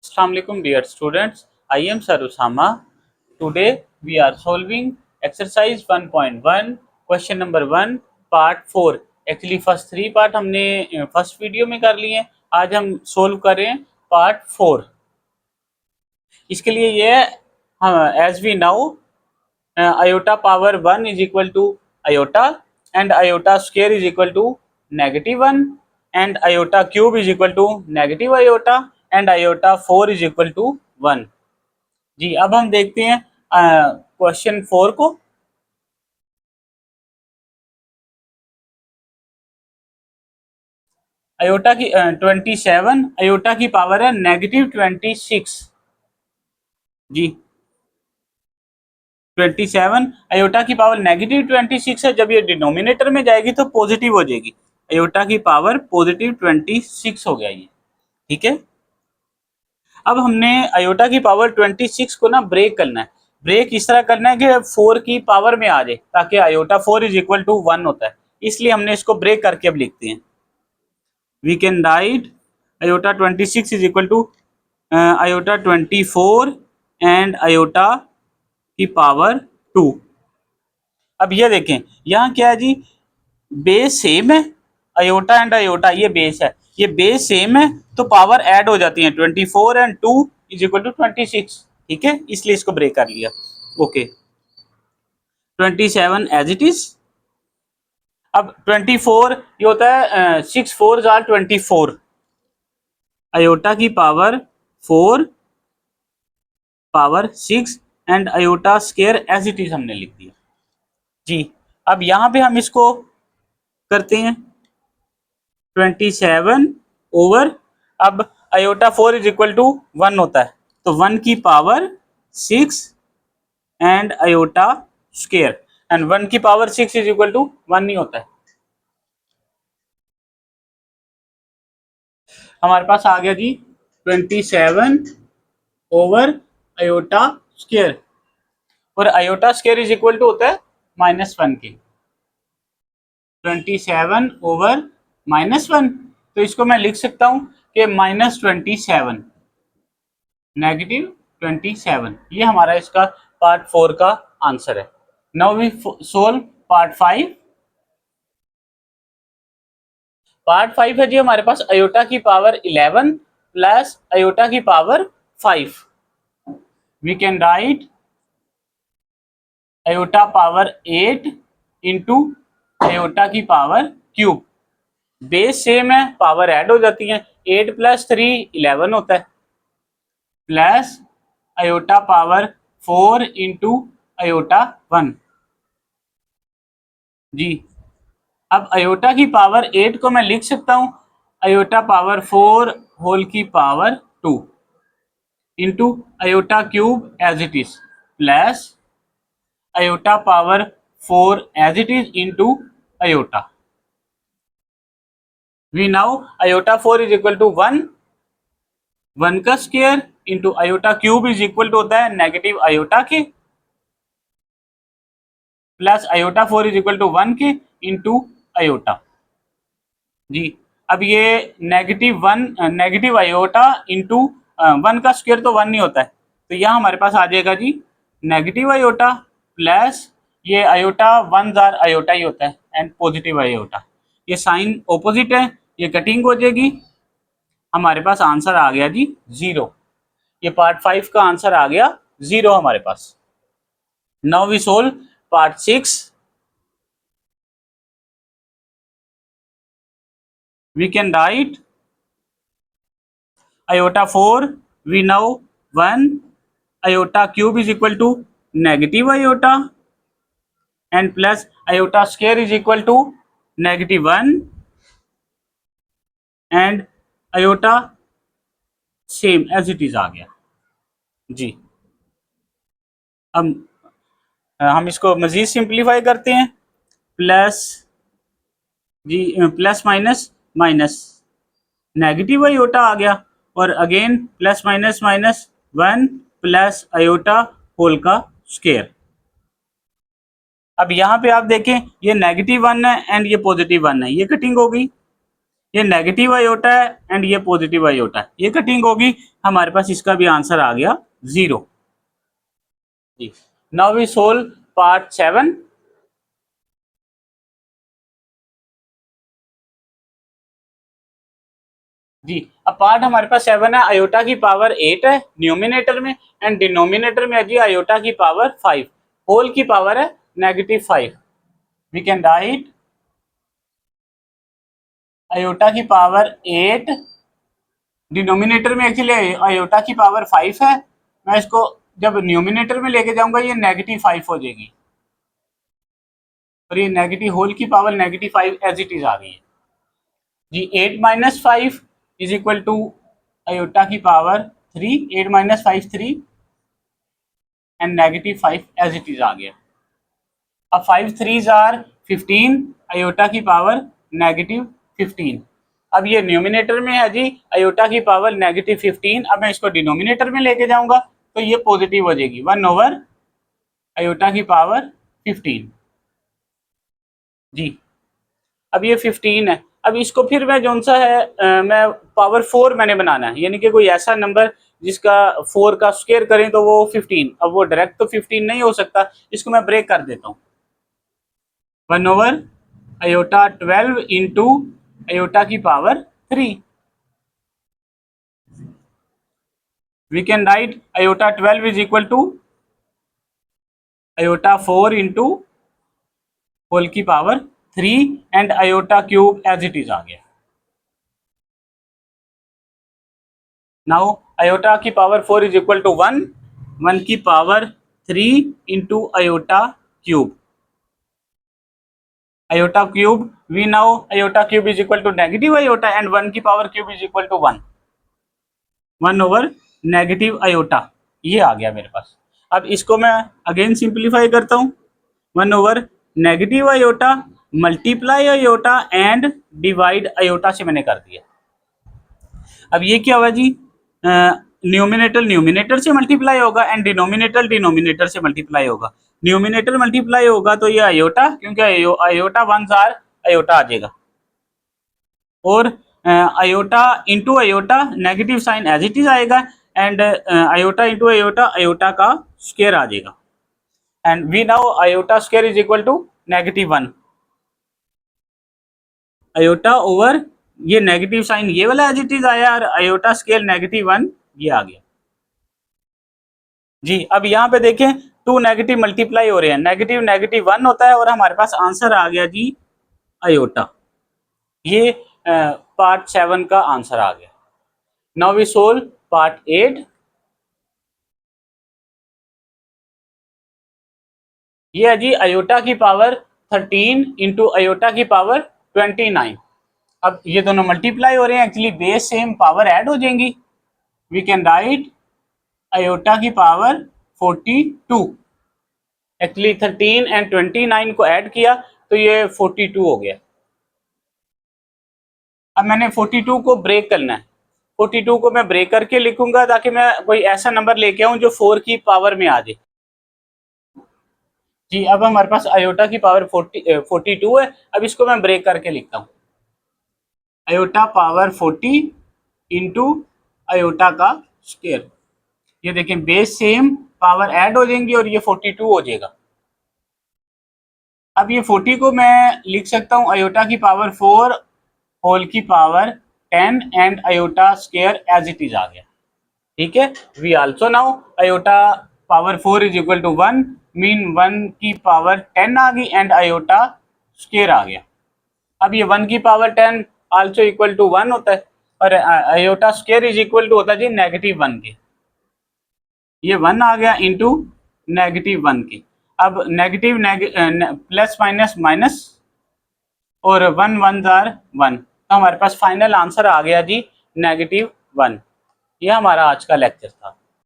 Assalamualaikum dear students, I am Sir Usama. Today we are solving exercise 1.1 question number 1 part 4. Actually first 3 part हमने first video में कर लिए हैं. आज हम सोल्व करें पार्ट 4. इसके लिए ये as we now iota power 1 is equal to iota and iota square is equal to -1 and iota cube is equal to negative iota and iota 4 is equal to 1. जी, अब हम देखते हैं क्वेश्चन 4 को. आयोटा की 27 आयोटा की power है -26. जी, 27 iota की पावर -26 है. जब ये डिनोमिनेटर में जाएगी तो पॉजिटिव हो जाएगी. आयोटा की पावर +26 हो गया ये. ठीक है. अब हमने आयोटा की पावर 26 को ना ब्रेक करना है. ब्रेक इस तरह करना है कि 4 की पावर में आ जाए, ताकि आयोटा 4 इज इक्वल टू 1 होता है. इसलिए हमने इसको ब्रेक करके अब लिखते हैं. We can write iota 26 is equal to iota 24 and iota की पावर 2. अब ये देखें, यहाँ क्या है जी, बेस सेम है. आयोटा एंड आयोटा ये बेस है, ये बेस सेम है तो पावर ऐड हो जाती है. 24 एंड 2 इज इक्वल टू 26. ठीक है, इसलिए इसको ब्रेक कर लिया. Okay, 27 as it is. अब 24 ये होता है 6 4 जार 24. आयोटा की power 4 power 6 and iota square as it is हमने लिख दिया. जी, अब यहाँ पे हम इसको करते हैं 27 ओवर. अब आयोटा 4 इज इक्वल टू 1 होता है, तो 1 की power 6 and iota square, and 1 की पावर 6 इज इक्वल टू 1 नहीं होता है. हमारे पास आ गया जी 27 ओवर आयोटा स्क्वायर, और iota square is equal to होता है -1 के. 27 ओवर -1, तो इसको मैं लिख सकता हूं कि -27 -27. ये हमारा इसका पार्ट 4 का आंसर है. Now we solve part 5. Part 5 है जी हमारे पास आयोटा की पावर 11 प्लस आयोटा की power 5. We can write iota power 8 into iota की पावर क्यूब. बेस सेम है, पावर ऐड हो जाती है. 8 + 3 11 होता है, plus iota power 4 into iota 1. जी, अब आयोटा की पावर 8 को मैं लिख सकता हूं आयोटा पावर 4 होल की power 2 into iota cube as it is, plus iota power 4 as it is into iota. We now iota 4 is equal to 1, 1 का square into iota cube is equal to होता है negative iota के, plus iota 4 is equal to 1 के into iota. जी, अब ये negative iota into 1 का square तो 1 नहीं होता है, तो यहाँ हमारे पास आ जाएगा जी नेगेटिव आयोटा प्लस ये आयोटा 1 जार आयोटा ही होता है एंड पॉजिटिव आयोटा. ये साइन ऑपोजिट है, ये कटिंग हो जाएगी. हमारे पास आंसर आ गया जी 0. ये पार्ट 5 का आंसर आ गया 0 हमारे पास. Now we solve part 6. we can write iota 4, we know 1 iota cube is equal to negative iota and plus iota square is equal to -1 and iota same as it is आ गया. जी, अब हम इसको मजीद सिंप्लीफाई करते हैं. Plus जी, plus minus minus negative iota आ गया, और again plus minus minus 1 plus iota whole का स्क्वायर. अब यहाँ पे आप देखें ये -1 है एंड ये +1 है, ये कटिंग हो गई. ये नेगेटिव आयोटा है एंड ये पॉजिटिव आयोटा है, ये कटिंग होगी, हमारे पास इसका भी आंसर आ गया 0 जी। Now we solve part 7। जी अब पार्ट हमारे पास 7 है, आयोटा की पावर 8 है न्यूमिनेटर में एंड डिनोमिनेटर में है जी आयोटा की पावर 5, होल की पावर है -5। वी कैन राइट आयोटा की पावर 8, डिनोमिनेटर में एक्चुअली आयोटा की पावर 5 है, मैं इसको जब न्यूमिनेटर में लेके जाऊंगा ये -5 हो जाएगी और ये नेगेटिव होल की पावर -5 एज इट इज आ गई है जी। 8 - 5 इज इक्वल टू आयोटा की power 3, 8 - 5 3 and -5 as it is आ गया। अब 5 3s आर 15, आयोटा की पावर -15। अब ये न्यूमिनेटर में है जी आयोटा की पावर -15, अब मैं इसको डिनोमिनेटर में लेके जाऊंगा तो ये पॉजिटिव हो जाएगी 1 आयोटा की पावर 15 जी। अब ये 15 है, अब इसको फिर मैं जो सा है मैं पावर 4 मैंने बनाना है, यानी कि कोई ऐसा नंबर जिसका 4 का स्क्वायर करें तो वो 15, अब वो डायरेक्ट तो 15 नहीं हो सकता, इसको मैं ब्रेक कर देता हूँ 1 आयोटा 12 इंटू आयोटा की power 3। We can write iota 12 is equal to iota 4 into whole की power 3 and iota cube as it is आ गया। नाउ आयोटा की पावर 4 इज इक्वल टू 1 की power 3 into iota cube, iota cube we now iota cube is equal to negative iota and 1 की power cube is equal to 1 negative iota, ये आ गया मेरे पास। अब इसको मैं अगेन सिंप्लीफाई करता हूँ 1 negative iota multiply iota and divide iota से मैंने कर दिया। अब ये क्या हुआ जी, न्यूमिनेटर न्यूमिनेटर से मल्टीप्लाई होगा एंड डिनोमिनेटर डिनोमिनेटर से मल्टीप्लाई होगा। न्यूमिनेटर मल्टीप्लाई होगा तो ये आयोटा, क्योंकि आयोटा 1 आर आयोटा आ जाएगा, और iota into iota negative sign as it is आएगा and iota into iota iota का स्क्वायर आ जाएगा and we now iota square is equal to -1 iota over ये नेगेटिव साइन ये वाला एज इट इज आया और आयोटा स्केल -1 ये आ गया जी। अब यहाँ पे देखें 2 नेगेटिव मल्टीप्लाई हो रहे हैं, नेगेटिव -1 होता है और हमारे पास आंसर आ गया जी आयोटा, ये पार्ट 7 का आंसर आ गया। Now we solve part 8। ये है जी आयोटा की पावर 13 इंटू आयोटा की पावर 29। अब ये दोनों मल्टीप्लाई हो रहे हैं, actually base same power add हो जाएंगी। वी कैन राइट आयोटा की पावर 42, एक्चुअली 13 एंड 29 को ऐड किया तो ये 42 हो गया। अब मैंने 42 को ब्रेक करना है, 42 को मैं ब्रेक करके लिखूंगा ताकि मैं कोई ऐसा नंबर लेके आऊं जो 4 की पावर में आ जाए जी। अब हमारे पास आयोटा की पावर 42 है, अब इसको मैं ब्रेक करके लिखता हूँ आयोटा पावर 40 इंटू आयोटा का स्क्वायर। ये देखें बेस सेम पावर ऐड हो जाएंगी और ये 42 हो जाएगा। अब ये 40 को मैं लिख सकता हूँ आयोटा की पावर 4 होल की power 10 and iota square as it is आ गया, ठीक है। We also now iota power 4 is equal to 1 mean 1 की पावर 10 आ गई एंड आयोटा स्क्वायर आ गया। अब ये 1 की पावर 10 आल्सो इक्वल टू 1 होता है और iota square is equal to होता है जी -1 के, ये 1 आ गया इंटू -1 के। अब नेगेटिव प्लस माइनस माइनस और 1 1 आर 1, तो हमारे पास फाइनल आंसर आ गया जी -1। ये हमारा आज का लेक्चर था।